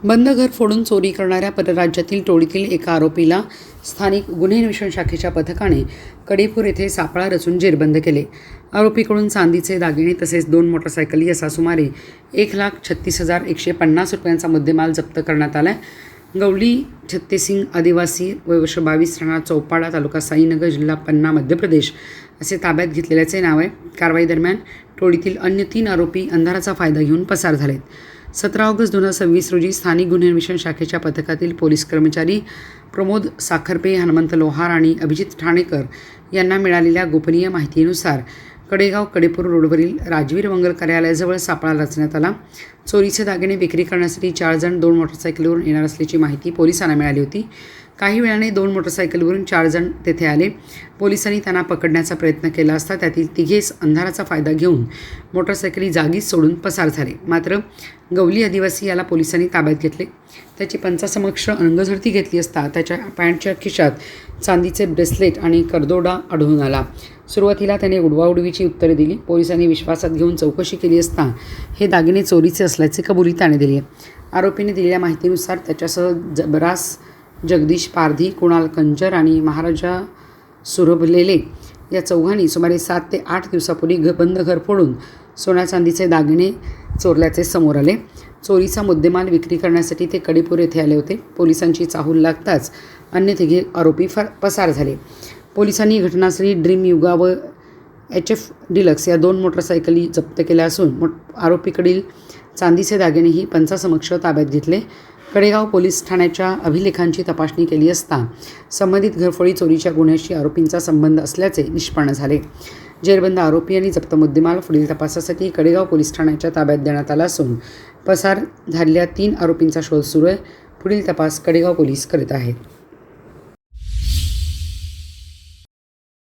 बंद घर फोडून चोरी करणाऱ्या परराज्यातील टोळीतील एका आरोपीला स्थानिक गुन्हे अन्वेषण शाखेच्या पथकाने कडेपूर येथे सापळा रचून जेरबंद केले. आरोपीकडून चांदीचे दागिने तसेच 2 मोटरसायकली असा सुमारे 1,36,150 रुपयांचा मुद्देमाल जप्त करण्यात आला. गवली छत्तेसिंग आदिवासी वय वर्ष 22 राहणार चौपाडा तालुका साईनगर जिल्हा पन्ना मध्य प्रदेश असे ताब्यात घेतलेल्याचे नाव आहे. कारवाई दरम्यान टोळीतील अन्य 3 आरोपी अंधाराचा फायदा घेऊन पसार झालेत. 17 ऑगस्ट 2026 रोजी स्थानिक गुन्हे अन्वेषण शाखेच्या पथकातील पोलीस कर्मचारी प्रमोद साखरपे, हनुमंत लोहार आणि अभिजित ठाणेकर यांना मिळालेल्या गोपनीय माहितीनुसार कडेगाव कडेपूर रोडवरील राजवीर मंगल कार्यालयाजवळ सापळा रचण्यात आला. चोरीचे दागिने विक्री करण्यासाठी 4 जण 2 मोटरसायकलवरून येणार असल्याची माहिती पोलिसांना मिळाली होती. काही वेळाने 2 मोटरसायकलवरून 4 जण तेथे आले. पोलिसांनी त्यांना पकडण्याचा प्रयत्न केला असता त्यातील 3 अंधाराचा फायदा घेऊन मोटरसायकली जागीच सोडून पसार झाले. मात्र गवली आदिवासी याला पोलिसांनी ताब्यात घेतले. त्याची पंचासमक्ष अंगझडती घेतली असता त्याच्या पॅन्टच्या खिशात चांदीचे ब्रेसलेट आणि करदोडा आढळून आला. सुरुवातीला त्याने उडवाउडवीची उत्तरे दिली. पोलिसांनी विश्वासात घेऊन चौकशी केली असता हे दागिने चोरीचे असल्याचे कबुली त्याने दिली. आरोपीने दिलेल्या माहितीनुसार त्याच्यासह बरास, जगदीश पारधी, कुणाल कंजर आणि महाराजा सुरभलेले या चौघांनी सुमारे 7 ते 8 दिवसापूर्वी बंद घर फोडून सोन्या चांदीचे दागिने चोरल्याचे समोर आले. चोरीचा मुद्देमाल विक्री करण्यासाठी ते कडेपूर येथे आले होते. पोलिसांची चाहूल लागताच अन्य 3 आरोपी पसार झाले. पोलिसांनी घटनास्थळी ड्रीम युगा व HF डिलक्स या 2 मोटरसायकली जप्त केल्या असून आरोपीकडील चांदीचे दागिनेही पंचासमक्ष ताब्यात घेतले. कडेगाव पोलीस ठाण्याच्या अभिलेखांची तपासणी केली असता संबंधित घरफोडी चोरीच्या गुन्ह्याशी आरोपींचा संबंध असल्याचे निष्पन्न झाले. जेरबंद आरोपी आणि जप्त मुद्देमाल पुढील तपासासाठी कडेगाव पोलीस ठाण्याच्या ताब्यात देण्यात आला असून पसार झालेल्या 3 आरोपींचा शोध सुरू आहे. पुढील तपास कडेगाव पोलीस करीत आहेत.